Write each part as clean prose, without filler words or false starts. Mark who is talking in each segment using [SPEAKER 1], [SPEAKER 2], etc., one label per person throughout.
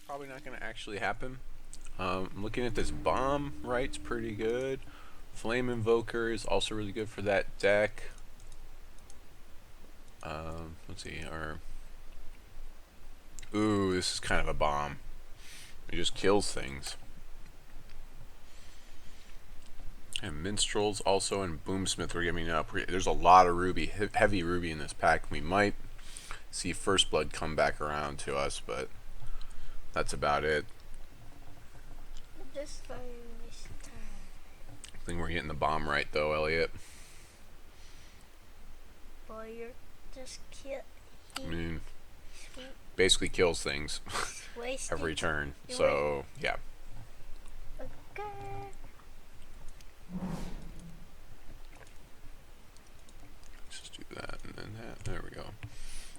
[SPEAKER 1] probably not going to actually happen. I'm looking at this bomb, right? It's pretty good. Flame Invoker is also really good for that deck. Let's see. Ooh, this is kind of a bomb. It just kills things. And Minstrels also, and Boomsmith are giving up. There's a lot of ruby, heavy ruby in this pack. We might see First Blood come back around to us, but that's about it.
[SPEAKER 2] Just time.
[SPEAKER 1] I think we're getting the bomb right, though, Elliot.
[SPEAKER 2] Boy, you're just cute.
[SPEAKER 1] I mean, basically kills things every turn. So, yeah.
[SPEAKER 2] Okay.
[SPEAKER 1] Let's just do that and then that. There we go.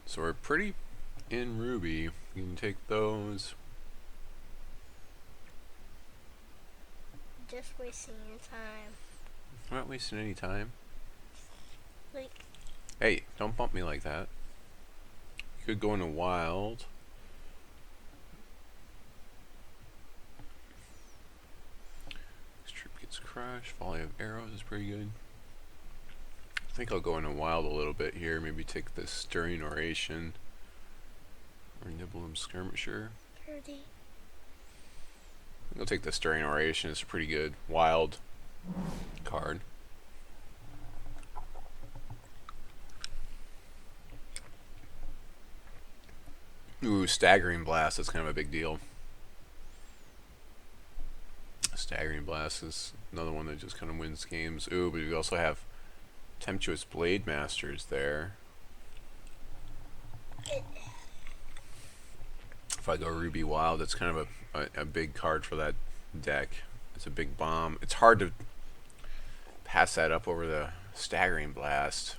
[SPEAKER 1] So we're pretty in ruby. You can take those.
[SPEAKER 2] Just wasting your time.
[SPEAKER 1] I'm not wasting any time.
[SPEAKER 2] Like,
[SPEAKER 1] Hey, don't bump me like that. You could go into wild. This troop gets crushed. Volley of arrows is pretty good. I think I'll go into wild a little bit here. Maybe take the stirring oration. Or Nibblum skirmisher.
[SPEAKER 2] 30.
[SPEAKER 1] I'll take the stirring oration. It's a pretty good wild card. Ooh, staggering blast. That's kind of a big deal. Staggering blast is another one that just kind of wins games. Ooh, but we also have Tempestuous Blade Masters there. If I go Ruby Wild, that's kind of a big card for that deck. It's a big bomb. It's hard to pass that up over the Staggering Blast.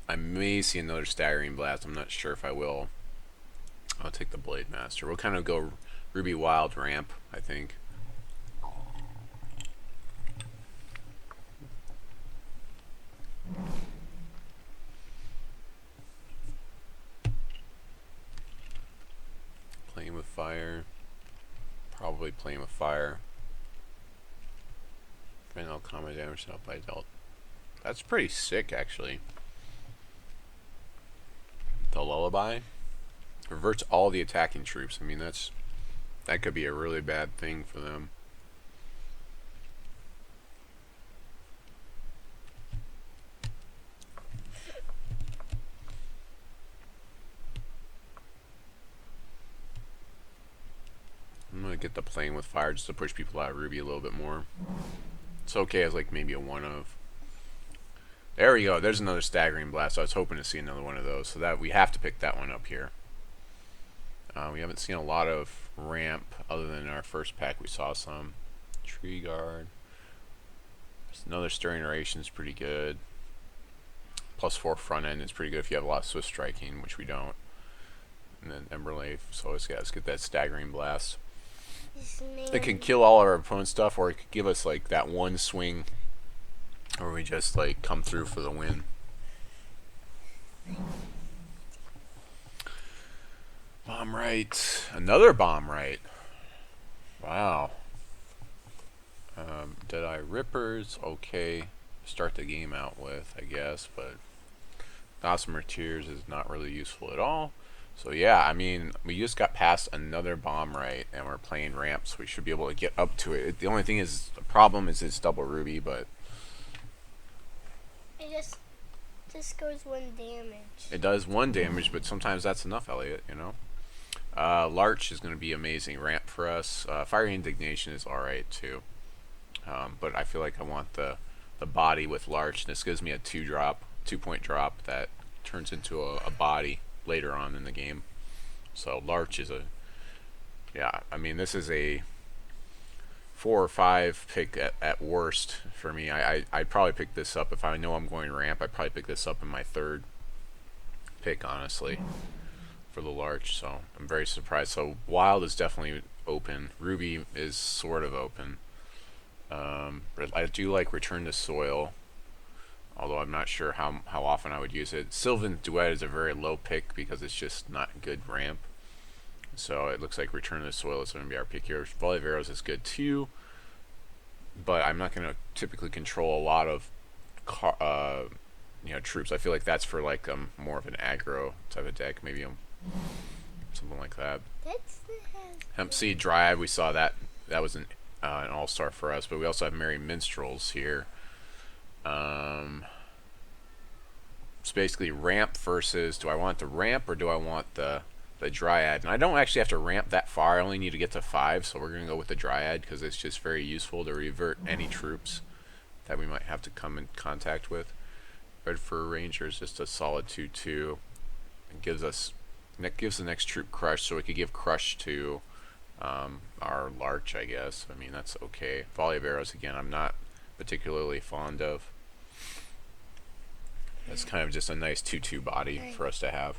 [SPEAKER 1] I may see another Staggering Blast. I'm not sure if I will. I'll take the Blade Master. We'll kind of go Ruby Wild ramp, I think. Playing with fire. Probably playing with fire. Final combat damage not by dealt. That's pretty sick, actually. The Lullaby reverts all the attacking troops. I mean, that could be a really bad thing for them. I'm gonna get the playing with fire just to push people out of Ruby a little bit more. It's okay as like maybe a one of. There we go. There's another staggering blast. I was hoping to see another one of those, so that we have to pick that one up here. We haven't seen a lot of ramp other than our first pack. We saw some tree guard. There's another stirring oration is pretty good. +4 front end is pretty good if you have a lot of swift striking, which we don't. And then Emberleaf. So let's get that staggering blast. It can kill all our opponent's stuff, or it could give us like that one swing where we just like come through for the win. Bomb right. Another bomb right. Wow. Deadeye Rippers. Okay. Start the game out with, I guess, but Gossamer Tears is not really useful at all. So yeah, I mean, we just got past another bomb right, and we're playing ramps. We should be able to get up to it. The only thing is, the problem is it's double ruby, but
[SPEAKER 2] it just goes 1 damage.
[SPEAKER 1] it does 1 damage, but sometimes that's enough, Elliot, you know? Larch is going to be amazing ramp for us. Fiery Indignation is alright, too. But I feel like I want the body with Larch. This gives me a 2-point drop that turns into a body later on in the game. So Larch is yeah, I mean, this is a 4 or 5 pick at worst for me. I'd probably pick this up if I know I'm going ramp. I'd probably pick this up in my 3rd pick, honestly, for the Larch. So I'm very surprised. So Wild is definitely open. Ruby is sort of open. I do like Return to Soil, although I'm not sure how often I would use it. Sylvan Duet is a very low pick because it's just not good ramp. So it looks like Return to the Soil is going to be our pick here. Volley of Arrows is good too, but I'm not going to typically control a lot of troops. I feel like that's for like more of an aggro type of deck, maybe something like that.
[SPEAKER 2] That's the
[SPEAKER 1] Hemp Seed Dryad, we saw that was an all-star for us, but we also have Merry Minstrels here. It's basically ramp versus, do I want the ramp or do I want the Dryad? And I don't actually have to ramp that far. I only need to get to 5, so we're going to go with the Dryad because it's just very useful to revert any troops that we might have to come in contact with. Red Fur Ranger is just a solid 2/2. It gives the next troop Crush, so we could give Crush to our Larch, I guess. I mean, that's okay. Volley of Arrows, again, I'm not particularly fond of. It's kind of just a nice 2/2 body for us to have.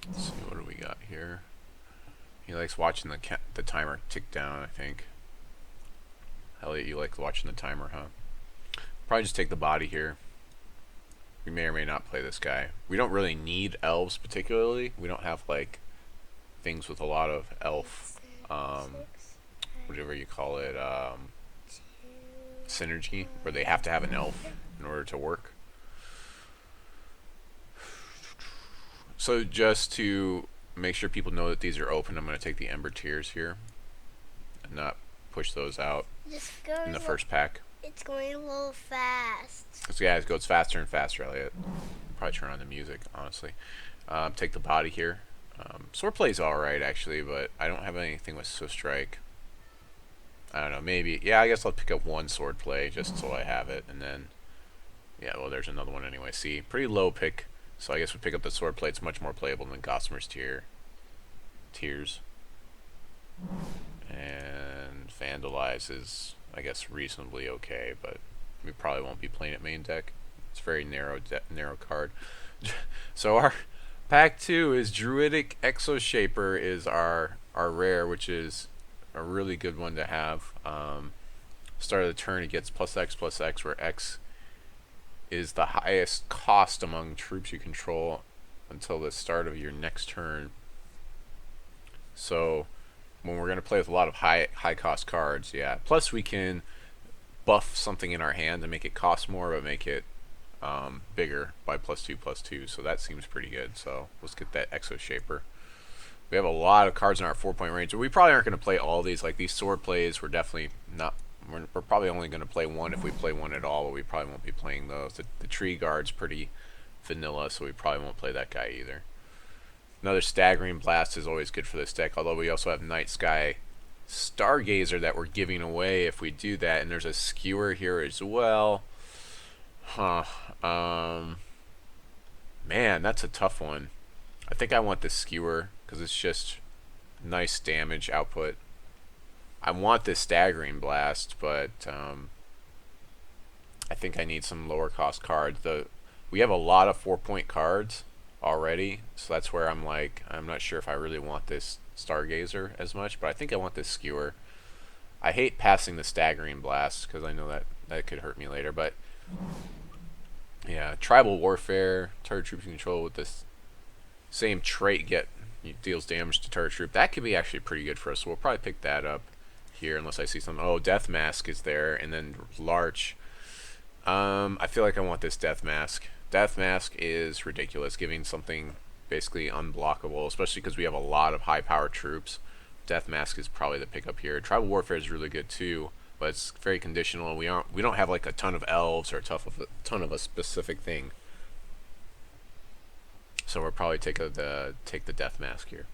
[SPEAKER 1] Let's see, what do we got here? He likes watching the timer tick down, I think. Elliot, you like watching the timer, huh? Probably just take the body here. We may or may not play this guy. We don't really need elves particularly. We don't have like things with a lot of elf, whatever you call it, synergy, where they have to have an elf in order to work. So just to make sure people know that these are open, I'm going to take the Ember Tears here and not push those out in the first pack.
[SPEAKER 2] It's going a little fast.
[SPEAKER 1] Yeah, it goes faster and faster, Elliot. Probably turn on the music, honestly. Take the body here. Swordplay is alright, actually, but I don't have anything with Swift Strike. I don't know, maybe. Yeah, I guess I'll pick up one Swordplay just so I have it. And then, yeah, well, there's another one anyway. See, pretty low pick. So I guess we pick up the Swordplay. It's much more playable than Gossamer's Tears. And Vandalize is, I guess, reasonably okay, but we probably won't be playing it main deck. It's a very narrow card. So our pack 2 is Druidic Exoshaper is our rare, which is a really good one to have. Start of the turn, it gets +X/+X, where X is the highest cost among troops you control until the start of your next turn. So when we're going to play with a lot of high cost cards, yeah. Plus we can buff something in our hand to make it cost more, but make it bigger by +2/+2. So that seems pretty good. So let's get that Exoshaper. We have a lot of cards in our 4-point range. We probably aren't going to play all these. Like these sword plays, we're definitely not. We're probably only going to play one if we play one at all, but we probably won't be playing those. The Tree Guard's pretty vanilla, so we probably won't play that guy either. Another Staggering Blast is always good for this deck, although we also have Night Sky Stargazer that we're giving away if we do that, and there's a Skewer here as well. Man, that's a tough one. I think I want the Skewer because it's just nice damage output. I want this Staggering Blast, but I think I need some lower cost cards. We have a lot of 4-point cards already, so that's where I'm like, I'm not sure if I really want this Stargazer as much, but I think I want this Skewer. I hate passing the Staggering Blast because I know that could hurt me later, but yeah, Tribal Warfare, target troops you control with this same trait deals damage to target troop. That could be actually pretty good for us, so we'll probably pick that up here unless I see something. Oh, Death Mask is there, and then Larch. I feel like I want this Death Mask. Death Mask is ridiculous, giving something basically unblockable, especially because we have a lot of high-powered troops. Death Mask is probably the pickup here. Tribal Warfare is really good too, but it's very conditional. We don't have like a ton of elves or a ton of a specific thing. So we'll probably take the Death Mask here.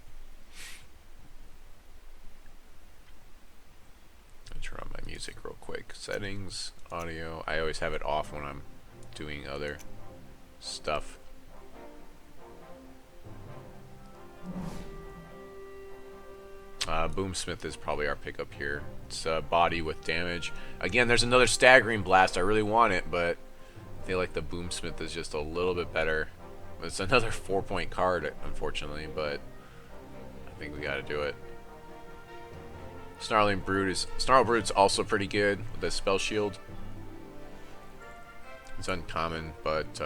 [SPEAKER 1] I'll turn on my music real quick. Settings, audio. I always have it off when I'm doing other stuff. Boomsmith is probably our pickup here. It's a body with damage. Again, there's another Staggering Blast. I really want it, but I feel like the Boomsmith is just a little bit better. It's another 4-point card, unfortunately, but I think we got to do it. Snarling Brute's also pretty good with the Spell Shield. It's uncommon, but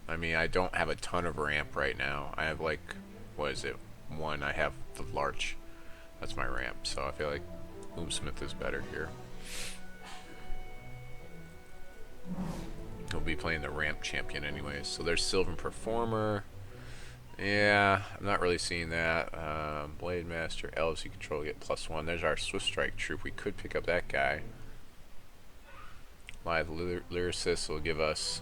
[SPEAKER 1] I mean, I don't have a ton of ramp right now. I have like, what is it? One. I have the larch. That's my ramp. So I feel like Boomsmith is better here. He'll be playing the ramp champion anyways. So there's Sylvan Performer. Yeah, I'm not really seeing that. Blade Master, LFC Control, get +1. There's our Swift Strike troop. We could pick up that guy. Live Lyricist will give us...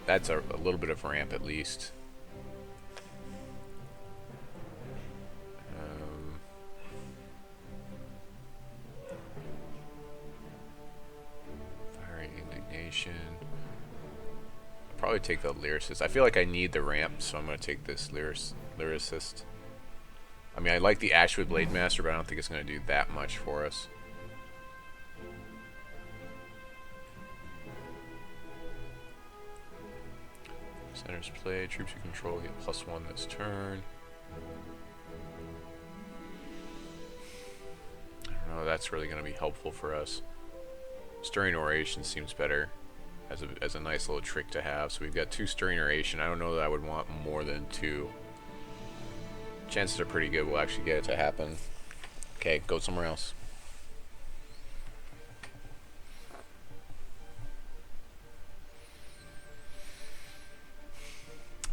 [SPEAKER 1] That's a little bit of ramp at least. Firing Indignation. I'll probably take the Lyricist. I feel like I need the ramp, so I'm going to take this Lyricist. I mean, I like the Ashwood Blade Master, but I don't think it's going to do that much for us. Centers play, troops you control get +1 this turn. I don't know, that's really going to be helpful for us. Stirring Oration seems better as a nice little trick to have. So we've got 2 Stirring Oration. I don't know that I would want more than 2. Chances are pretty good we'll actually get it to happen. Okay, go somewhere else.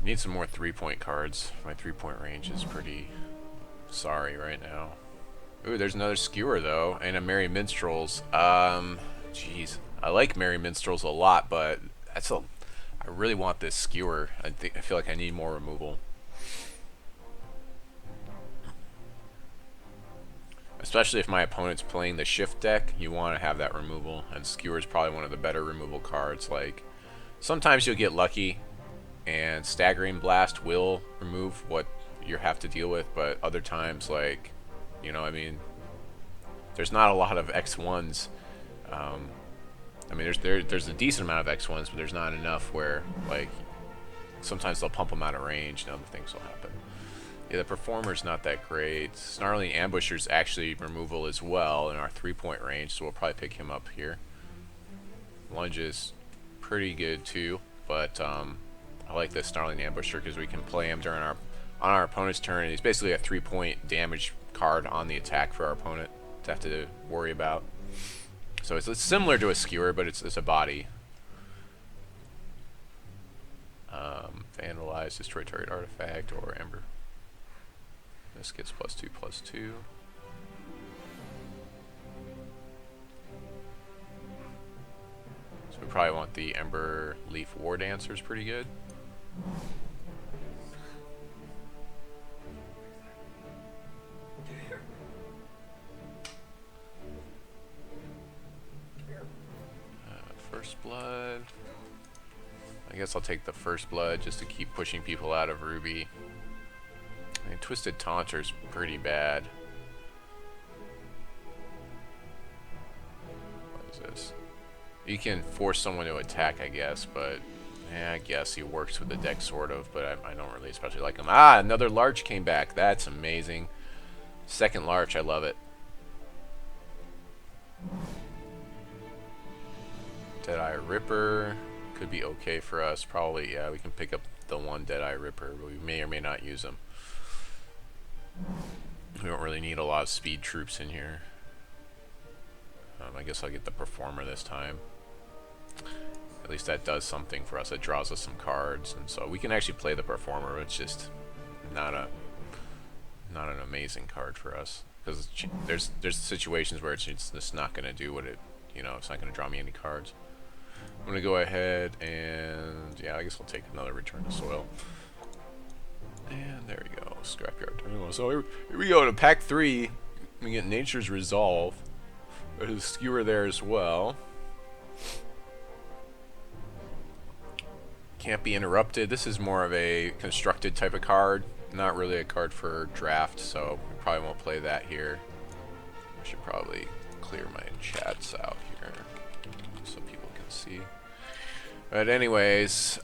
[SPEAKER 1] Need some more 3-point cards. My 3-point range is pretty sorry right now. Ooh, there's another Skewer though, and a Merry Minstrels. Jeez, I like Merry Minstrels a lot, but I really want this Skewer. I feel like I need more removal. Especially if my opponent's playing the Shift deck, you want to have that removal, and Skewer is probably one of the better removal cards. Like, sometimes you'll get lucky, and Staggering Blast will remove what you have to deal with, but other times, like, you know, I mean, there's not a lot of X1s. I mean, there's a decent amount of X1s, but there's not enough where, like, sometimes they'll pump them out of range and other things will happen. Yeah, the Performer's not that great. Snarling Ambusher's actually removal as well in our 3-point range, so we'll probably pick him up here. Lunge is pretty good too, but I like this Snarling Ambusher because we can play him during on our opponent's turn, and he's basically a 3-point damage card on the attack for our opponent to have to worry about. So it's similar to a Skewer, but it's a body. Vandalize, destroy target artifact, or Ember. This gets +2/+2. So we probably want the Ember Leaf War Dancer's pretty good. First Blood. I guess I'll take the First Blood just to keep pushing people out of Ruby. I mean, Twisted Taunter's pretty bad. What is this? You can force someone to attack, I guess, but yeah, I guess he works with the deck sort of, but I don't really especially like him. Ah, another Larch came back. That's amazing. Second Larch, I love it. Deadeye Ripper could be okay for us. Probably, yeah, we can pick up the one Deadeye Ripper, but we may or may not use him. We don't really need a lot of speed troops in here. I guess I'll get the Performer this time. At least that does something for us. It draws us some cards, and so we can actually play the Performer. It's just not an amazing card for us because there's situations where it's just not going to do what it, you know, it's not going to draw me any cards. I'm going to go ahead and, yeah, I guess I'll take another Return to Soil. And there we go, Scrapyard. So here we go to pack 3. We get Nature's Resolve. There's a Skewer there as well. Can't be interrupted. This is more of a constructed type of card, not really a card for draft, so we probably won't play that here. I should probably clear my chats out here so people can see. But anyways,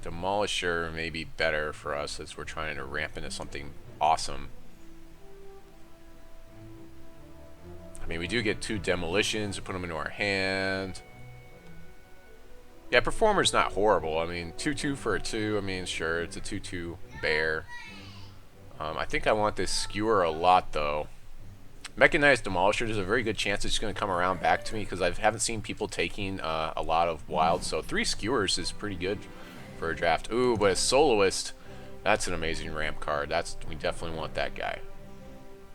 [SPEAKER 1] Demolisher may be better for us as we're trying to ramp into something awesome. I mean, we do get 2 demolitions, we put them into our hand. Yeah, Performer's not horrible. I mean, 2-2 for a 2. I mean, sure, it's a 2-2 bear. I think I want this skewer a lot, though. Mechanized Demolisher, there's a very good chance it's going to come around back to me because I haven't seen people taking a lot of wild. So 3 skewers is pretty good for a draft. Ooh, but a Soloist, that's an amazing ramp card. We definitely want that guy.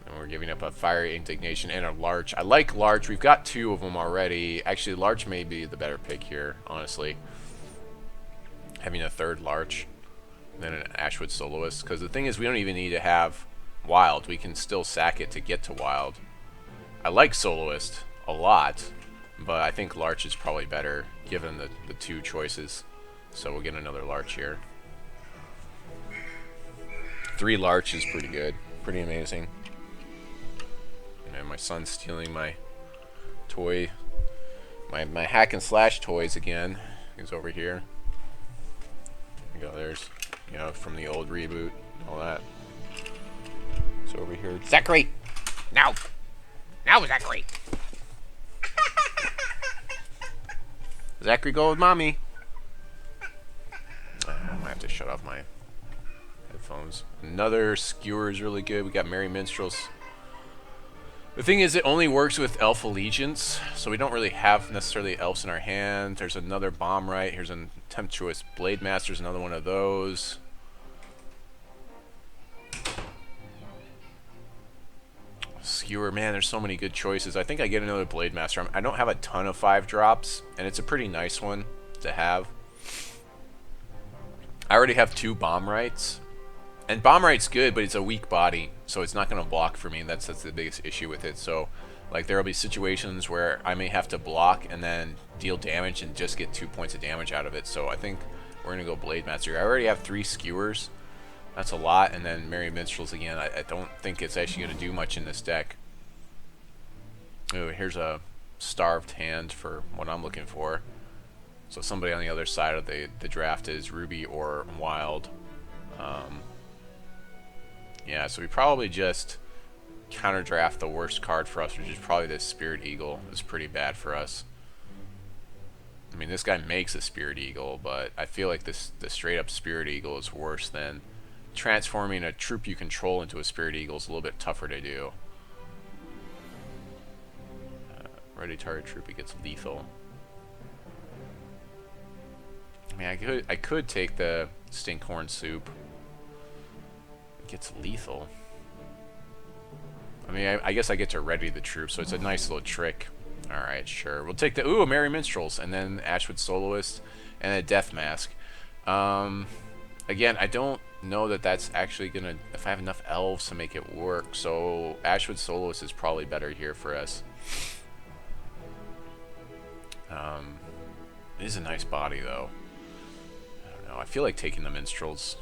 [SPEAKER 1] And we're giving up a Fiery Indignation and a Larch. I like Larch. We've got 2 of them already. Actually, Larch may be the better pick here, honestly. Having a 3rd Larch, then an Ashwood Soloist. Because the thing is, we don't even need to have wild. We can still sack it to get to wild. I like Soloist a lot, but I think Larch is probably better given the 2 choices. So we'll get another Larch here. 3 Larch is pretty good. Pretty amazing. And my son's stealing my toy. My hack and slash toys again. He's over here. There you go, there's, you know, from the old reboot, all that. So over here, Zachary! Now! Now, Zachary! Zachary, go with mommy! I might have to shut off my headphones. Another skewer is really good. We got Merry Minstrels. The thing is, it only works with Elf Allegiance, so we don't really have necessarily elves in our hand. There's another Bomb Right. Here's a Tempestuous Blade Master's another one of those. Skewer, man, there's so many good choices. I think I get another Blade Master. I don't have a ton of 5 drops, and it's a pretty nice one to have. I already have 2 Bomb Rights. And Bomb Right's good, but it's a weak body, so it's not going to block for me. That's the biggest issue with it. So, like, there will be situations where I may have to block and then deal damage and just get 2 points of damage out of it. So I think we're going to go Blade Master. I already have 3 skewers. That's a lot. And then Merry Minstrels again. I don't think it's actually going to do much in this deck. Ooh, here's a Starved Hand for what I'm looking for. So somebody on the other side of the draft is Ruby or Wild. Yeah, so we probably just counter draft the worst card for us, which is probably this Spirit Eagle. It's pretty bad for us. I mean, this guy makes a Spirit Eagle, but I feel like the straight up Spirit Eagle is worse than transforming a troop you control into a Spirit Eagle. Is a little bit tougher to do. Ready target troop, it gets lethal. I mean, I could take the Stinkhorn Soup. Gets lethal. I mean, I guess I get to ready the troops, so it's a nice little trick. Alright, sure. We'll take the, ooh, Merry Minstrels, and then Ashwood Soloist, and a Death Mask. Again, I don't know that that's actually gonna, if I have enough elves to make it work, so Ashwood Soloist is probably better here for us. It is a nice body, though. I don't know, I feel like taking the Minstrels.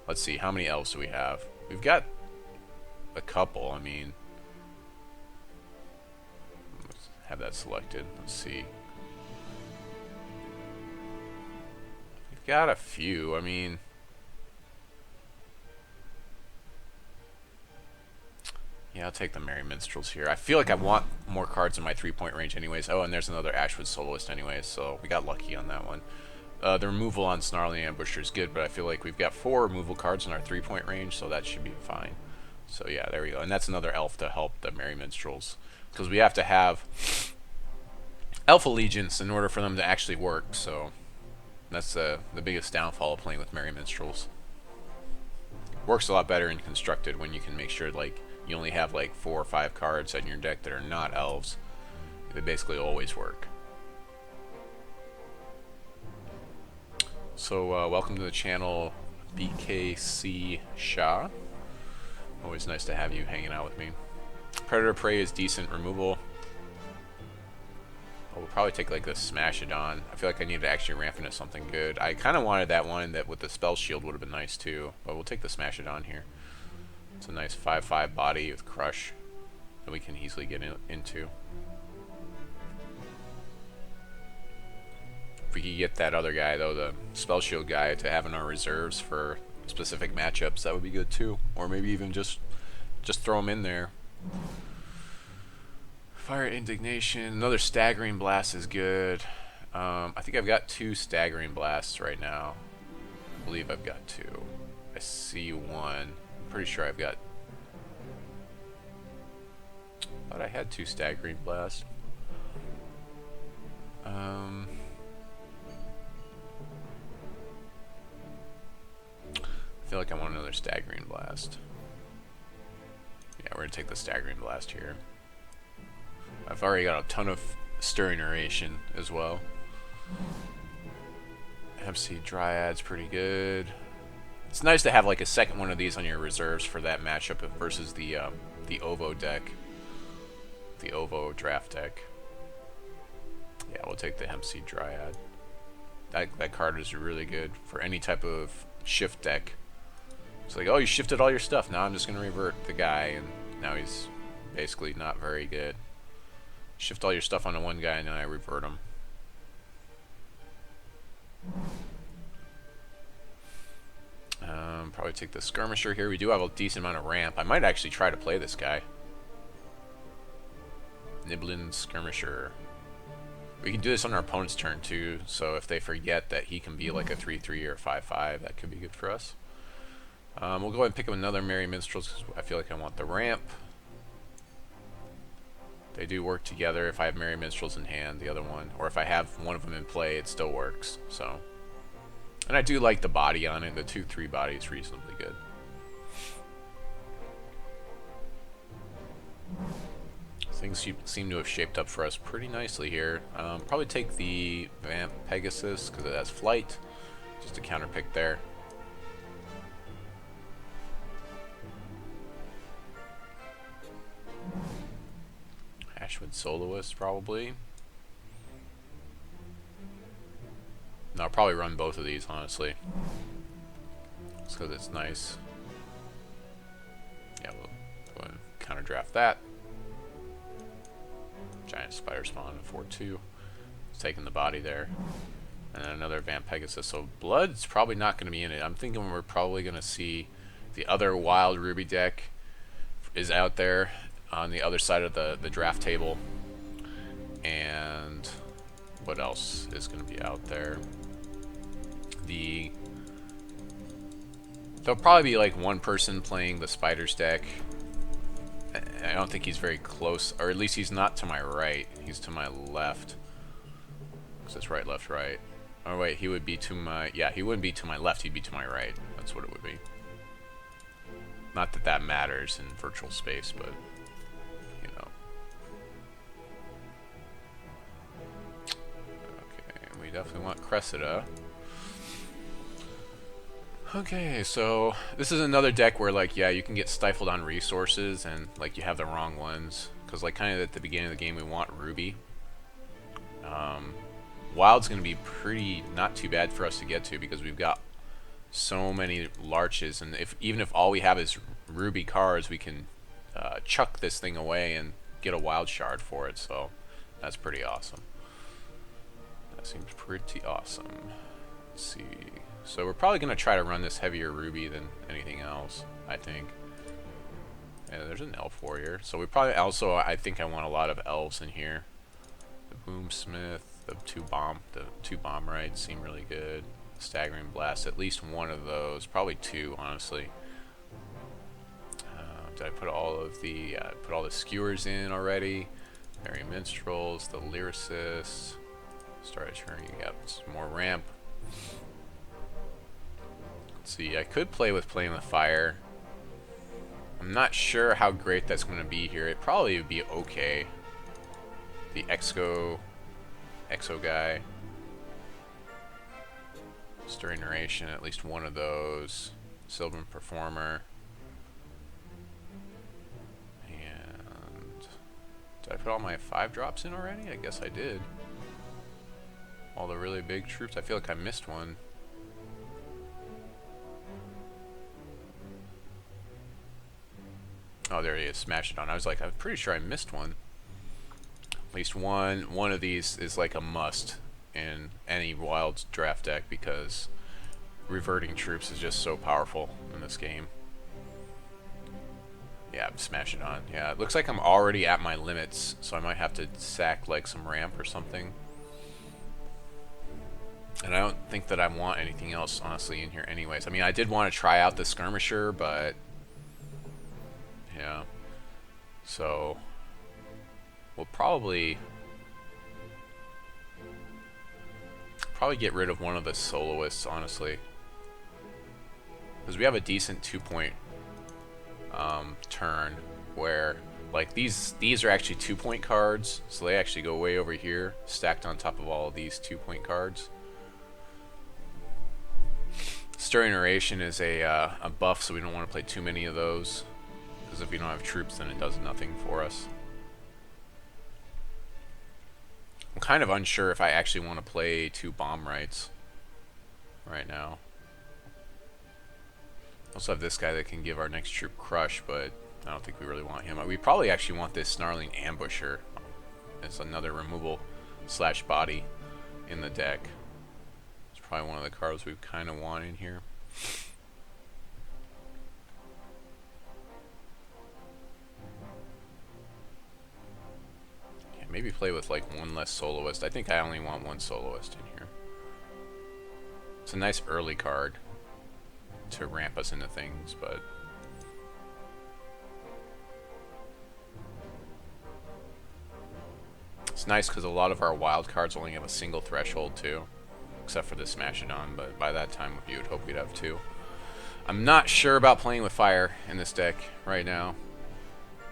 [SPEAKER 1] Let's see, how many elves do we have? We've got a couple, I mean. Let's have that selected. Let's see. We've got a few, I mean. Yeah, I'll take the Merry Minstrels here. I feel like I want more cards in my 3-point range anyways. Oh, and there's another Ashwood Soloist anyways, so we got lucky on that one. The removal on Snarly Ambusher is good, but I feel like we've got 4 removal cards in our 3-point range, so that should be fine. So yeah, there we go. And that's another elf to help the Merry Minstrels, because we have to have Elf Allegiance in order for them to actually work, so that's the biggest downfall of playing with Merry Minstrels. Works a lot better in Constructed when you can make sure, like, you only have like 4 or 5 cards in your deck that are not elves. They basically always work. So welcome to the channel, BKC Shah. Always nice to have you hanging out with me. Predator Prey is decent removal. We'll probably take like the Smashadon. I feel like I need to actually ramp into something good. I kind of wanted that one that with the Spell Shield would have been nice too, but we'll take the Smashadon here. It's a nice 5/5 body with Crush that we can easily get into. If we could get that other guy, though, the Spell Shield guy, to have in our reserves for specific matchups, that would be good too. Or maybe even just throw him in there. Fire Indignation. Another Staggering Blast is good. I think I've got 2 staggering blasts right now. I believe I've got 2. I see one. I'm pretty sure I've got... thought I had 2 staggering blasts. I feel like I want another staggering blast. Yeah, we're gonna take the staggering blast here. I've already got a ton of stirring aeration as well. MC Dryad's pretty good. It's nice to have like a second one of these on your reserves for that matchup versus the OVO deck, the OVO draft deck. Yeah, we'll take the MC Dryad. That card is really good for any type of shift deck. It's like, oh, you shifted all your stuff. Now I'm just gonna revert the guy, and now he's basically not very good. Shift all your stuff onto one guy, and then I revert him. Probably take the skirmisher here. We do have a decent amount of ramp. I might actually try to play this guy. Niblin skirmisher. We can do this on our opponent's turn too, so if they forget that he can be like a 3-3 or 5-5, that could be good for us. We'll go ahead and pick up another Merry Minstrels because I feel like I want the ramp. They do work together. If I have Merry Minstrels in hand, the other one, or if I have one of them in play, it still works. So, and I do like the body on it. The 2-3 body is reasonably good. Things seem to have shaped up for us pretty nicely here. Probably take the Vamp Pegasus because it has flight. Just a counter pick there. Ashwood Soloist, probably. No, I'll probably run both of these, honestly. Just because it's nice. Yeah, we'll go ahead and counter draft that. Giant Spider Spawn, 4-2. Taking the body there. And then another Vamp Pegasus. So Blood's probably not going to be in it. I'm thinking we're probably going to see the other Wild Ruby deck is out there on the other side of the draft table. And what else is going to be out there? There'll probably be like one person playing the Spiders deck. I don't think he's very close, or at least he's not to my right. He's to my left. Because it's right, left, right. Oh wait, he would be to my... yeah, he wouldn't be to my left, he'd be to my right. That's what it would be. Not that that matters in virtual space, but... you know. Okay, we definitely want Cressida. Okay, so this is another deck where, like, yeah, you can get stifled on resources and, like, you have the wrong ones. Because, like, kind of at the beginning of the game, we want Ruby. Wild's going to be pretty not too bad for us to get to because we've got so many larches. And even if all we have is Ruby cards, we can chuck this thing away and get a Wild Shard for it. So that's pretty awesome. That seems pretty awesome. Let's see. So we're probably going to try to run this heavier Ruby than anything else, I think. Yeah, there's an Elf Warrior. So we probably also, I think I want a lot of elves in here. The Boomsmith, the two bomb rights seem really good. Staggering Blast, at least one of those. Probably two, honestly. Did I put all of the, put all the skewers in already? Merry Minstrels, the Lyricists. Started turning up some more ramp. Let's see, I could play with Playing with Fire. I'm not sure how great that's going to be here. It probably would be okay. The Exo guy. Stirring Narration, at least one of those. Sylvan Performer. And did I put all my 5-drops in already? I guess I did. All the really big troops. I feel like I missed one. Oh, there he is. Smash it on. I was like, I'm pretty sure I missed one. At least one of these is like a must in any Wild draft deck because reverting troops is just so powerful in this game. Yeah, smash it on. Yeah, it looks like I'm already at my limits, so I might have to sack like some ramp or something. And I don't think that I want anything else, honestly, in here anyways. I mean, I did want to try out the skirmisher, but yeah. So we'll probably get rid of one of the soloists, honestly, because we have a decent 2-point turn where like these are actually 2-point cards, so they actually go way over here, stacked on top of all of these 2-point cards. Stirring Oration is a buff, so we don't want to play too many of those, because if we don't have troops, then it does nothing for us. I'm kind of unsure if I actually want to play 2 bomb rights right now. Also have this guy that can give our next troop crush, but I don't think we really want him. We probably actually want this Snarling Ambusher as another removal / body in the deck. It's probably one of the cards we kind of want in here. Yeah, maybe play with like one less soloist. I think I only want one soloist in here. It's a nice early card to ramp us into things, but it's nice because a lot of our wild cards only have a single threshold too, except for the Smashidon, but by that time you would hope we'd have 2. I'm not sure about playing with fire in this deck right now.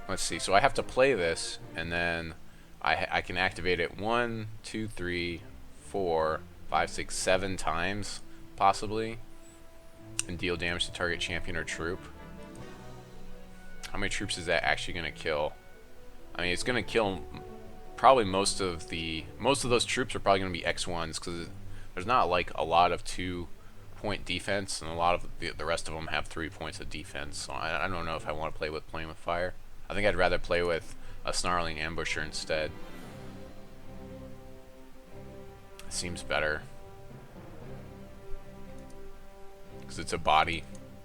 [SPEAKER 1] Let's see, so I have to play this, and then I can activate it 1, 2, 3, 4, 5, 6, 7 times, possibly, and deal damage to target champion or troop. How many troops is that actually going to kill? I mean, it's going to kill probably most of those troops are probably going to be X1s, because there's not like a lot of 2-point defense, and a lot of the rest of them have 3 points of defense. So I don't know if I want to playing with fire. I think I'd rather play with a Snarling Ambusher instead. It seems better because it's a body.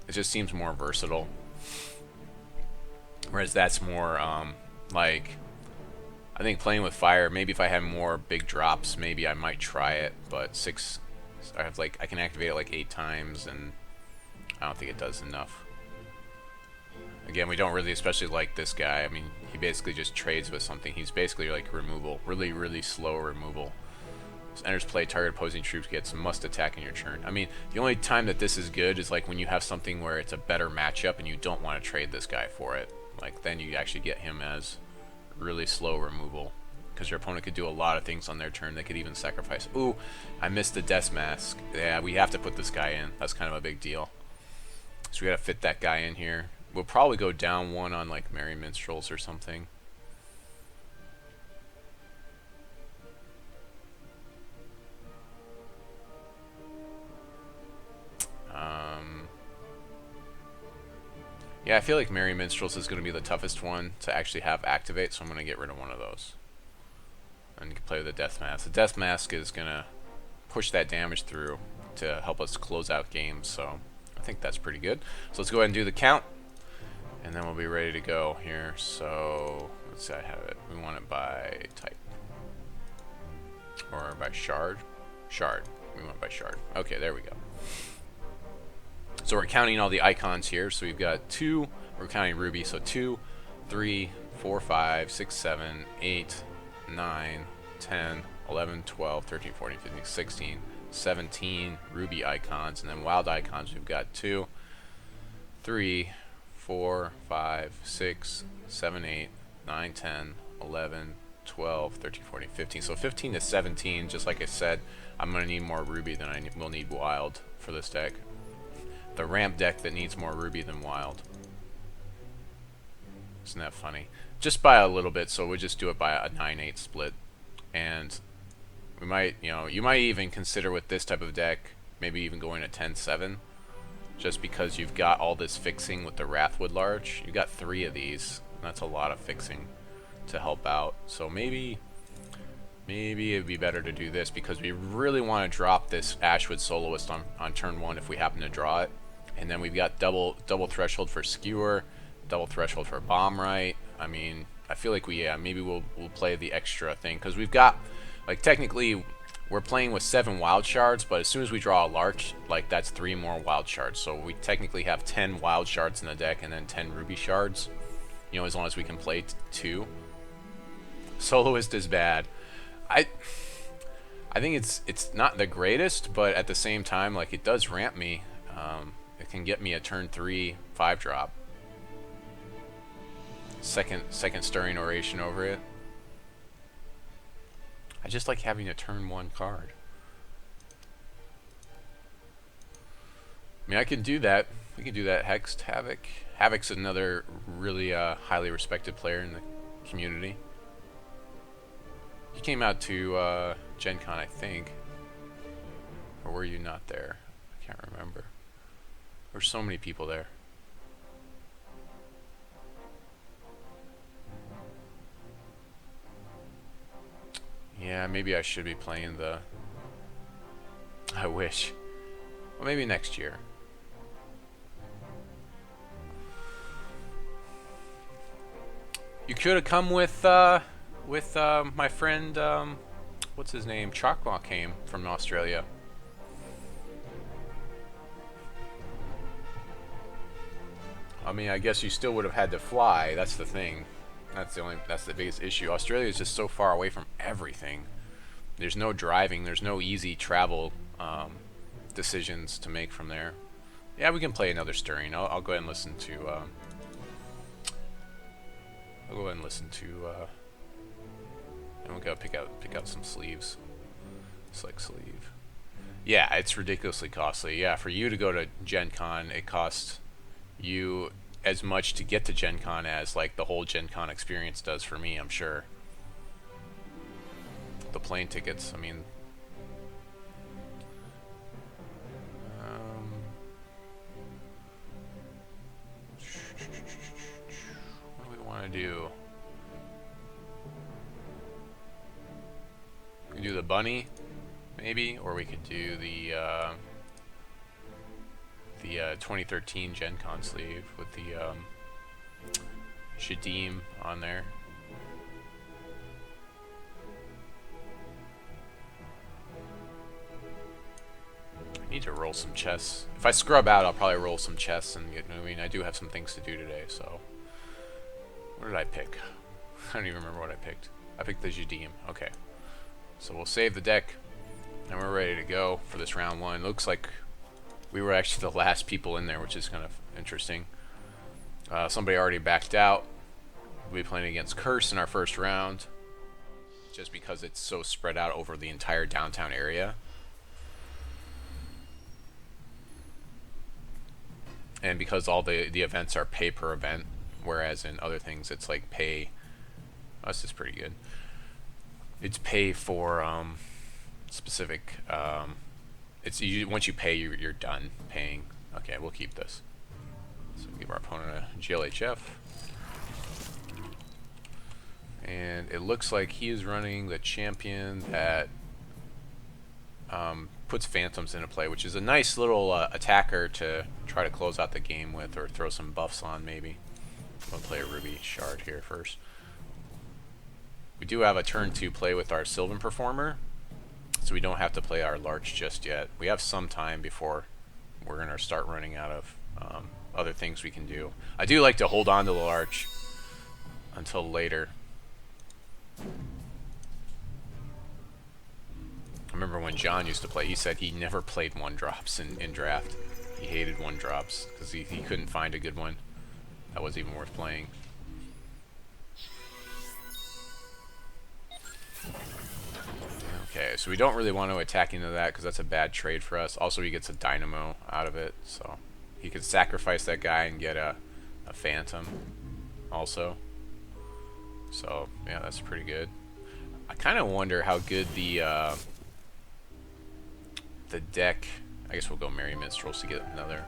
[SPEAKER 1] It just seems more versatile. Whereas that's more like, I think playing with fire, maybe if I had more big drops, maybe I might try it, but 6, I can activate it like 8 times, and I don't think it does enough. Again, we don't really especially like this guy. I mean, he basically just trades with something. He's basically like removal, really slow removal. So enters play, target opposing troops gets must attack in your turn. I mean, the only time that this is good is like when you have something where it's a better matchup and you don't want to trade this guy for it. Like then you actually get him as really slow removal, because your opponent could do a lot of things on their turn. They could even sacrifice. Ooh, I missed the Death Mask. Yeah, we have to put this guy in. That's kind of a big deal. So we gotta fit that guy in here. We'll probably go down 1 on like Merry Minstrels or something. Yeah, I feel like Merry Minstrels is going to be the toughest one to actually have activate, so I'm going to get rid of one of those. And you can play with the Death Mask. The Death Mask is going to push that damage through to help us close out games, so I think that's pretty good. So let's go ahead and do the count, and then we'll be ready to go here. So let's see, I have it. We want it by type. Or by shard. Shard. We want it by shard. Okay, there we go. So we're counting all the icons here. So we've got 2, we're counting ruby, so 2, 3, 4, 5, 6, 7, 8, 9, 10, 11, 12, 13, 14, 15, 16, 17 ruby icons, and then wild icons we've got 2, 3, 4, 5, 6, 7, 8, 9, 10, 11, 12, 13, 14, 15. So 15 to 17, just like I said, I'm going to need more ruby than I will need wild for this deck. The ramp deck that needs more ruby than wild. Isn't that funny? Just by a little bit, so we'll just do it by a 9-8 split. And we might, you might even consider with this type of deck, maybe even going to 10-7. Just because you've got all this fixing with the Wrathwood Larch. You've got 3 of these. That's a lot of fixing to help out. So maybe it'd be better to do this, because we really want to drop this Ashwood Soloist on turn 1 if we happen to draw it. And then we've got double threshold for Skewer, double threshold for Bomb Right. I mean, I feel like maybe we'll play the extra thing, because we've got, like, technically we're playing with 7 wild shards, but as soon as we draw a larch, like that's 3 more wild shards. So we technically have 10 wild shards in the deck and then 10 ruby shards. You know, as long as we can play 2. Soloist is bad. I think it's not the greatest, but at the same time, like it does ramp me. It can get me a turn 3 5-drop. Second stirring oration over it. I just like having a turn 1 card. I mean, I can do that. We can do that. Hexed Havoc. Havoc's another really highly respected player in the community. You came out to Gen Con, I think. Or were you not there? I can't remember. There's so many people there. Yeah, maybe I should be playing the... I wish. Well, maybe next year. You could have come with my friend, what's his name? Chakwa came from Australia. I mean, I guess you still would have had to fly. That's the thing. That's the biggest issue. Australia is just so far away from everything. There's no driving. There's no easy travel decisions to make from there. Yeah, we can play another stirring. I'll go ahead and listen to. I'll go ahead and listen to. And we'll go pick out some sleeves. Select sleeve. Yeah, it's ridiculously costly. Yeah, for you to go to Gen Con, it costs you as much to get to Gen Con as like the whole Gen Con experience does for me, I'm sure. The plane tickets, I mean, what do we want to do? We could do the bunny, maybe, or we could do the 2013 Gen Con sleeve with the Shadim on there. I need to roll some chests. If I scrub out, I'll probably roll some chests and get moving. I do have some things to do today, so. What did I pick? I don't even remember what I picked. I picked the Shadim. Okay. So we'll save the deck, and we're ready to go for this round 1. Looks like we were actually the last people in there, which is kind of interesting. Somebody already backed out. We'll be playing against Curse in our first round, just because it's so spread out over the entire downtown area. And because all the events are pay per event, whereas in other things it's like pay. Oh, this is pretty good. It's pay for specific. It's once you pay, you're done paying. Okay, we'll keep this. So give our opponent a GLHF. And it looks like he is running the champion that puts phantoms into play, which is a nice little attacker to try to close out the game with, or throw some buffs on maybe. We'll play a ruby shard here first. We do have a turn 2 play with our Sylvan Performer, so we don't have to play our Larch just yet. We have some time before we're going to start running out of other things we can do. I do like to hold on to the Larch until later. I remember when John used to play, he said he never played 1-drops in draft. He hated 1-drops because he couldn't find a good one that was even worth playing. Okay, so we don't really want to attack into that because that's a bad trade for us. Also, he gets a Dynamo out of it, so he could sacrifice that guy and get a Phantom also. So, yeah, that's pretty good. I kind of wonder how good the deck... I guess we'll go Merry Minstrels to get another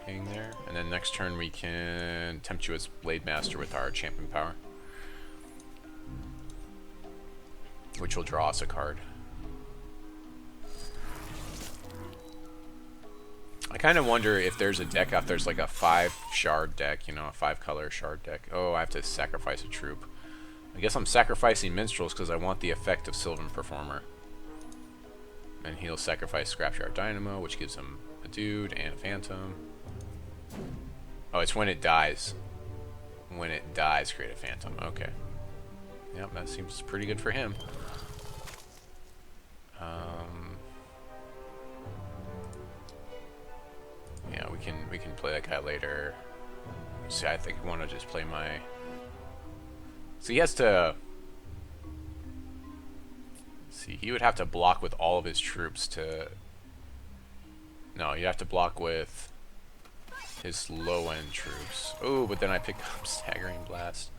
[SPEAKER 1] thing there. And then next turn we can Tempestuous Blade Master with our Champion Power, which will draw us a card. I kind of wonder if there's a deck out there's like a 5-shard deck, you know, a 5-color shard deck. Oh, I have to sacrifice a troop. I guess I'm sacrificing Minstrels because I want the effect of Sylvan Performer. And he'll sacrifice Scrapyard Dynamo, which gives him a dude and a phantom. Oh, it's when it dies. When it dies, create a phantom. Okay. Yep, that seems pretty good for him. Yeah, we can play that guy later. See, I think I want to just play my. So he has to. See, he would have to block with all of his troops to. No, you have to block with his low-end troops. Oh, but then I pick up Staggering Blast.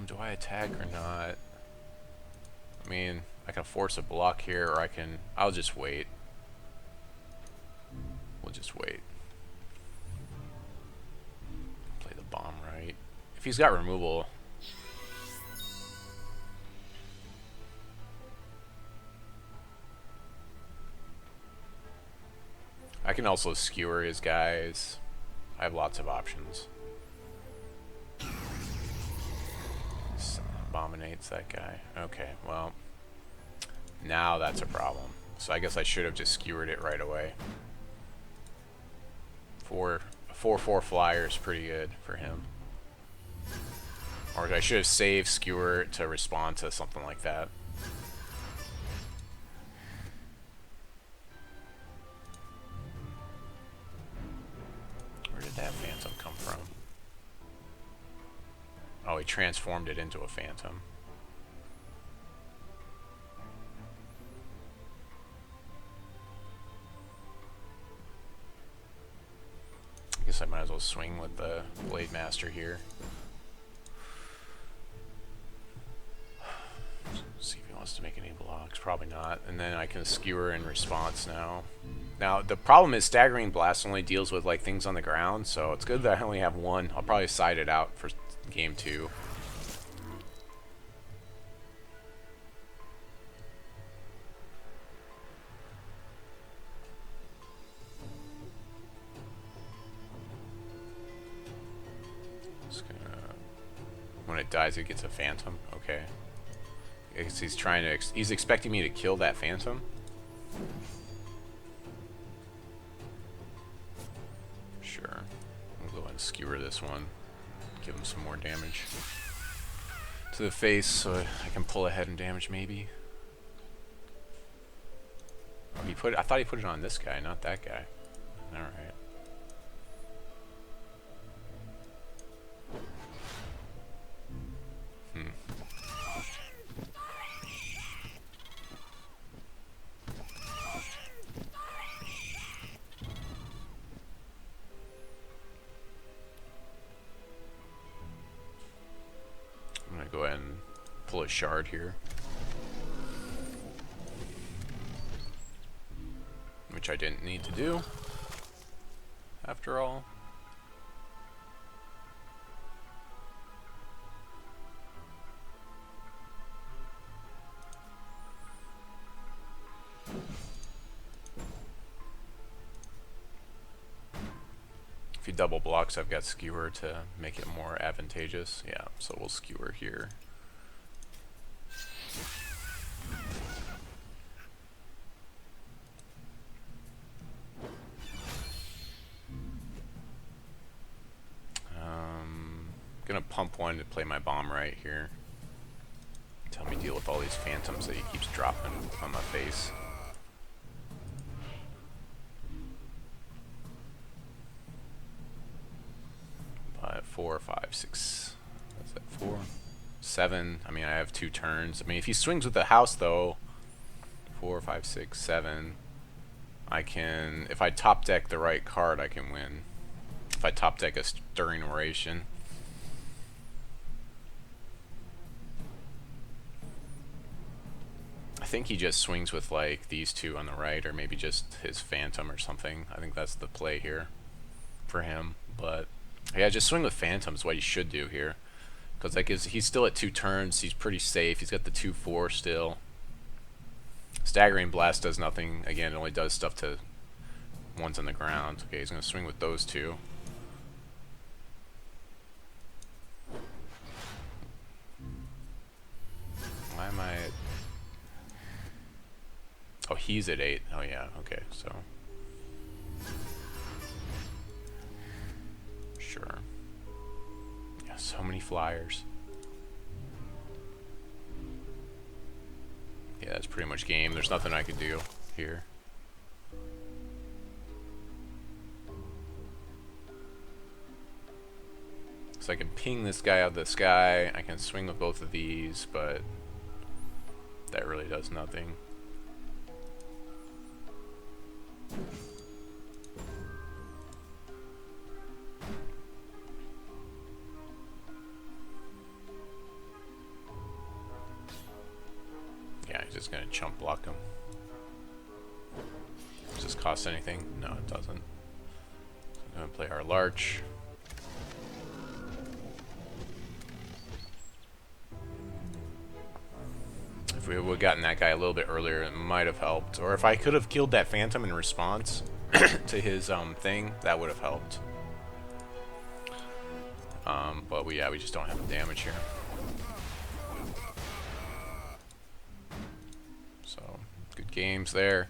[SPEAKER 1] Do I attack or not? I mean, I can force a block here, or I'll just wait. We'll just wait. Play the bomb right. If he's got removal. I can also skewer his guys. I have lots of options. Abominates that guy. Okay, well. Now that's a problem. So I guess I should have just skewered it right away. 4/4 flyer is pretty good for him. Or I should have saved skewer to respond to something like that. Where did that phantom come from? Oh, he transformed it into a phantom. I guess I might as well swing with the Blade Master here. See if he wants to make any blocks. Probably not. And then I can skewer in response now. Now, the problem is Staggering Blast only deals with like things on the ground, so it's good that I only have one. I'll probably side it out for game 2. Just gonna... When it dies, it gets a phantom. Okay. I guess he's trying to... he's expecting me to kill that phantom. Sure. We'll go ahead and skewer this one. Give him some more damage to the face so I can pull ahead and damage maybe. Oh, I thought he put it on this guy, not that guy. Alright. I'm gonna go ahead and pull a shard here. Which I didn't need to do, after all. If he double blocks, I've got skewer to make it more advantageous. Yeah, so we'll skewer here. Gonna pump one to play my bomb right here. Tell me deal with all these phantoms that he keeps dropping on my face. But 4, 5, 6. What's that? 4, 7. I mean, I have 2 turns. I mean, if he swings with the house though, 4, 5, 6, 7. I can, if I top deck the right card, I can win. If I top deck a Stirring Oration. I think he just swings with like these 2 on the right, or maybe just his phantom or something. I think that's the play here for him. But yeah, just swing with phantom is what he should do here, because like he's still at 2 turns. He's pretty safe. He's got the 2/4 still. Staggering Blast does nothing. Again, it only does stuff to ones on the ground. Okay, he's gonna swing with those 2. Why am I? he's at 8. Oh yeah, okay, so sure. Yeah, so many flyers. Yeah, that's pretty much game. There's nothing I could do here. So I can ping this guy out of the sky. I can swing with both of these, but that really does nothing. Yeah, he's just gonna chump block him. Does this cost anything? No, it doesn't. So I'm gonna play our Larch. If we would have gotten that guy a little bit earlier, it might have helped. Or if I could have killed that Phantom in response to his thing, that would have helped. But we just don't have the damage here. So, good games there.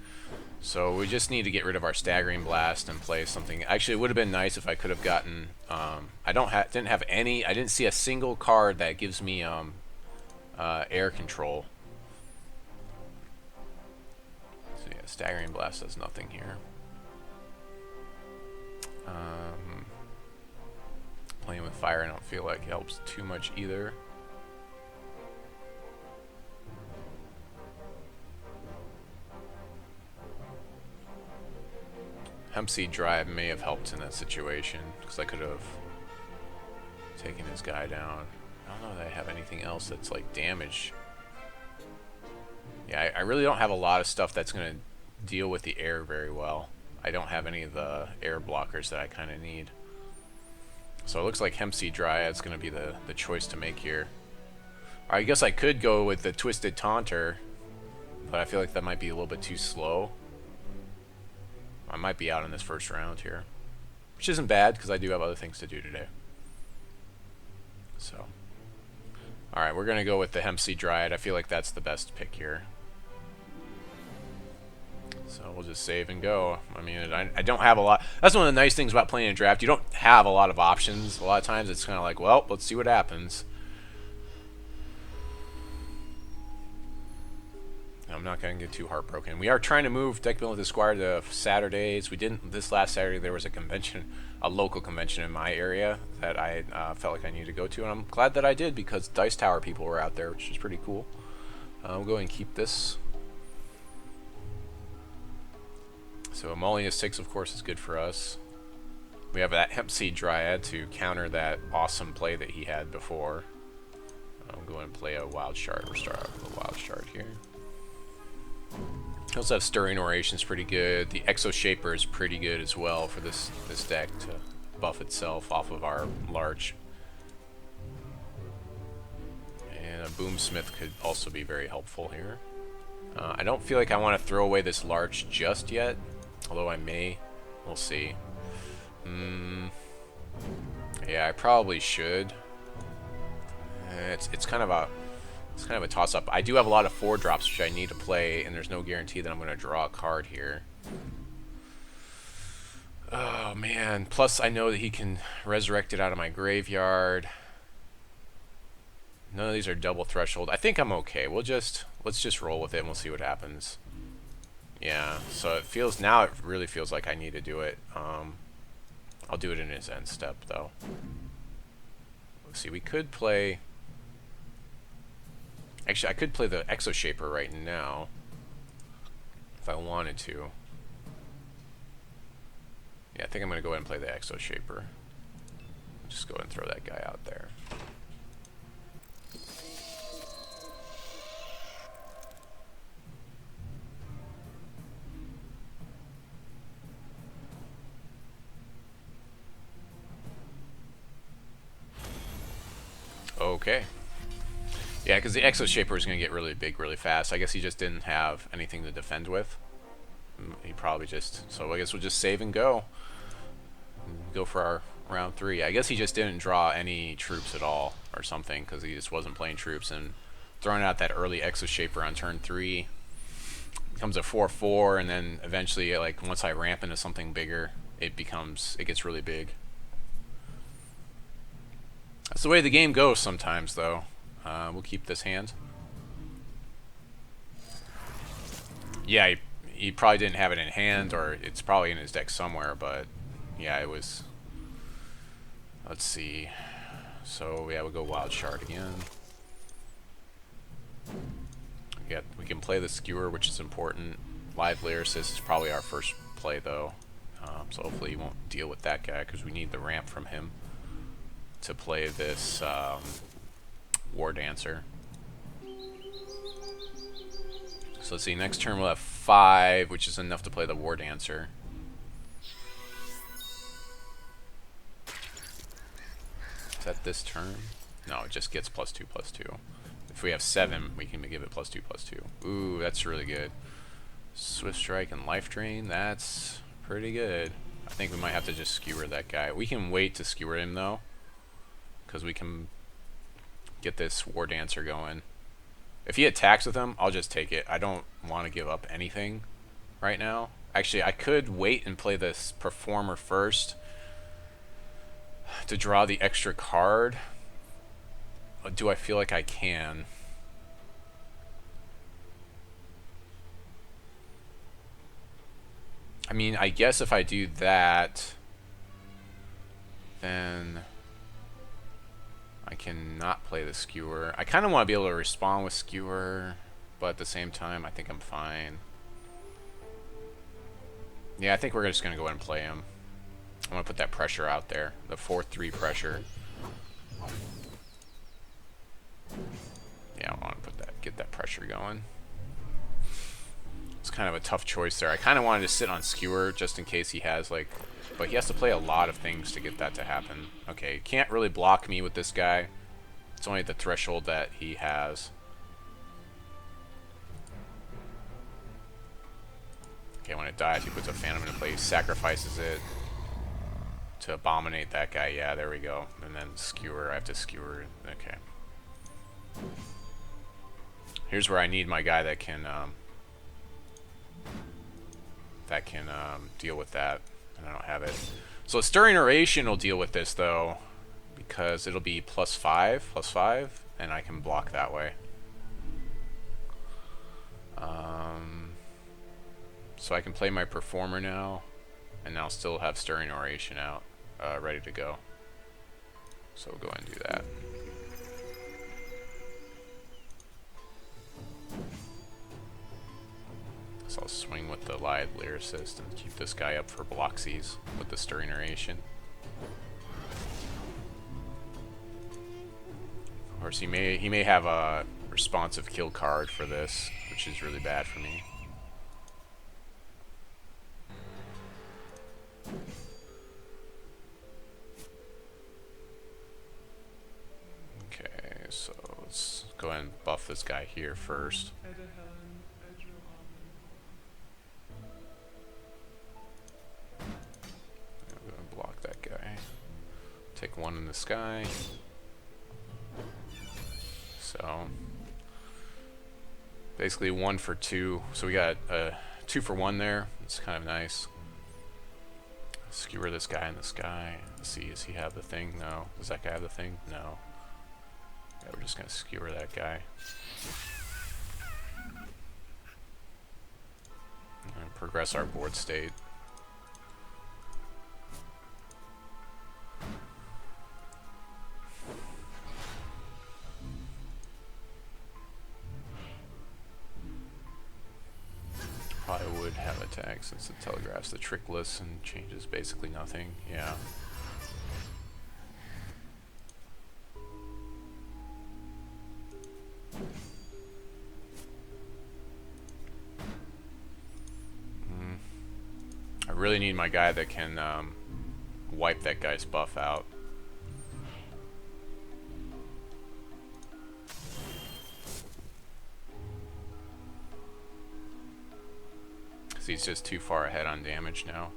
[SPEAKER 1] So we just need to get rid of our Staggering Blast and play something. Actually, it would have been nice if I could have gotten... I didn't have any... I didn't see a single card that gives me air control. So yeah, Staggering Blast does nothing here. Playing with fire I don't feel like helps too much either. Hempseed Drive may have helped in that situation, because I could have taken his guy down. I don't know that I have anything else that's like damage. Yeah, I really don't have a lot of stuff that's going to deal with the air very well. I don't have any of the air blockers that I kind of need. So it looks like Hempseed Dryad's going to be the choice to make here. Or I guess I could go with the Twisted Taunter, but I feel like that might be a little bit too slow. I might be out in this first round here, which isn't bad because I do have other things to do today. So, alright, we're going to go with the Hempseed Dryad. I feel like that's the best pick here. So we'll just save and go. I mean, I don't have a lot. That's one of the nice things about playing a draft. You don't have a lot of options. A lot of times it's kind of like, well, let's see what happens. I'm not going to get too heartbroken. We are trying to move Deck Building with the Squire to Saturdays. We didn't. This last Saturday there was a convention, a local convention in my area that I felt like I needed to go to, and I'm glad that I did because Dice Tower people were out there, which is pretty cool. We'll go ahead and keep this. So Amalia 6, of course, is good for us. We have that Hempseed Dryad to counter that awesome play that he had before. I'll go ahead and play a Wild Shard. We'll start out with a Wild Shard here. We also have Stirring Oration's pretty good. The Exo Shaper is pretty good as well for this deck to buff itself off of our Larch. And a Boomsmith could also be very helpful here. I don't feel like I want to throw away this Larch just yet, although I may. We'll see. Yeah, I probably should. It's kind of a toss-up. I do have a lot of 4-drops which I need to play, and there's no guarantee that I'm going to draw a card here. Oh man! Plus, I know that he can resurrect it out of my graveyard. None of these are double threshold. I think I'm okay. Let's just roll with it and we'll see what happens. Yeah. So it feels now. It really feels like I need to do it. I'll do it in his end step though. Let's see. We could play. Actually, I could play the Exo Shaper right now if I wanted to. Yeah, I think I'm gonna go ahead and play the Exo Shaper. Just go ahead and throw that guy out there. Okay. Yeah, because the Exo Shaper is going to get really big really fast. I guess he just didn't have anything to defend with. He probably just... So I guess we'll just save and go. Go for our round 3. I guess he just didn't draw any troops at all or something because he just wasn't playing troops. And throwing out that early Exo Shaper on turn 3 becomes a 4/4, and then eventually, like once I ramp into something bigger, it gets really big. That's the way the game goes sometimes, though. We'll keep this hand. Yeah, he probably didn't have it in hand, or it's probably in his deck somewhere, but yeah, it was. Let's see. So yeah, we'll go Wild Shard again. We can play the Skewer, which is important. Live Lyricist is probably our first play, though. So hopefully he won't deal with that guy, because we need the ramp from him to play this War Dancer. So let's see, next turn we'll have 5, which is enough to play the War Dancer. Is that this turn? No, it just gets +2/+2. If we have 7, we can give it +2/+2. Ooh, that's really good. Swift Strike and Life Drain, that's pretty good. I think we might have to just skewer that guy. We can wait to skewer him, though, because we can get this War Dancer going. If he attacks with him, I'll just take it. I don't want to give up anything right now. Actually, I could wait and play this Performer first to draw the extra card. Do I feel like I can? I mean, I guess if I do that, then I cannot play the Skewer. I kind of want to be able to respond with Skewer, but at the same time, I think I'm fine. Yeah, I think we're just going to go ahead and play him. I'm going to put that pressure out there, the 4/3 pressure. Yeah, I want to get that pressure going. It's kind of a tough choice there. I kind of wanted to sit on Skewer just in case he has, like, but he has to play a lot of things to get that to happen. Okay, can't really block me with this guy. It's only the threshold that he has. Okay, when it dies, he puts a Phantom into place, sacrifices it to abominate that guy. Yeah, there we go. And then Skewer, I have to Skewer. Okay. Here's where I need my guy that can deal with that, and I don't have it. So Stirring Oration will deal with this, though, because it'll be +5, and I can block that way. So I can play my Performer now, and I'll still have Stirring Oration out, ready to go. So we'll go ahead and do that. So I'll swing with the Live Lyricist and keep this guy up for Bloxies with the Stirring Oration. Of course, he may have a responsive kill card for this, which is really bad for me. Okay, so let's go ahead and buff this guy here first. Block that guy. Take 1 in the sky. So basically 1 for 2. So we got 2 for 1 there. It's kind of nice. Skewer this guy in the sky. Let's see, does he have the thing? No. Does that guy have the thing? No. Yeah, we're just gonna skewer that guy. And progress our board state. Probably would have attack since it telegraphs the trickless and changes basically nothing. Yeah. I really need my guy that can wipe that guy's buff out. He's just too far ahead on damage now.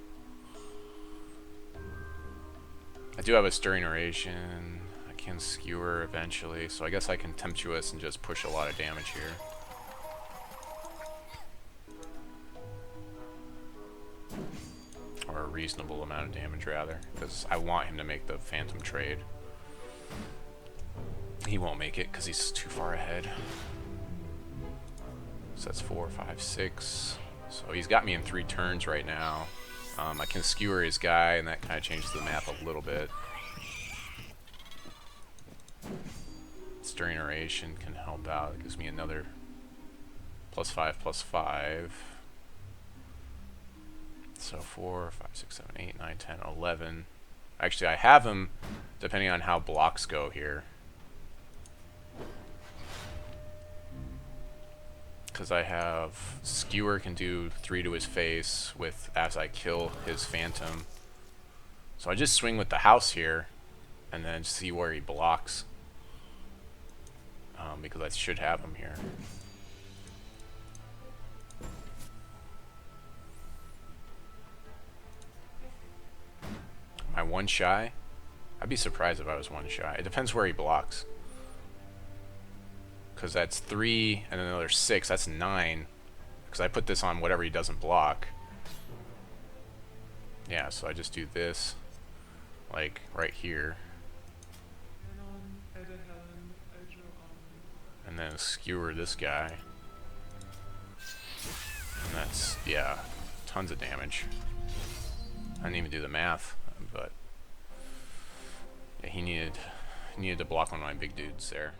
[SPEAKER 1] I do have a Stirring Oration. I can Skewer eventually, so I guess I can Tempestuous and just push a lot of damage here. or a reasonable amount of damage rather, because I want him to make the Phantom trade. He won't make it because he's too far ahead. So that's 4, 5, 6. So he's got me in 3 turns right now. I can skewer his guy, and that kind of changes the map a little bit. Stirring Oration can help out. It gives me another +5/+5. So 4, 5, 6, 7, 8, 9, 10, 11. Actually, I have him depending on how blocks go here. Because I have Skewer can do 3 to his face with as I kill his Phantom. So I just swing with the house here and then see where he blocks. Because I should have him here. Am I 1 shy? I'd be surprised if I was 1 shy. It depends where he blocks. Because that's 3 and another 6. That's 9. Because I put this on whatever he doesn't block. Yeah, so I just do this. Like, right here. And then skewer this guy. And that's, yeah, tons of damage. I didn't even do the math, but yeah, he needed to block one of my big dudes there.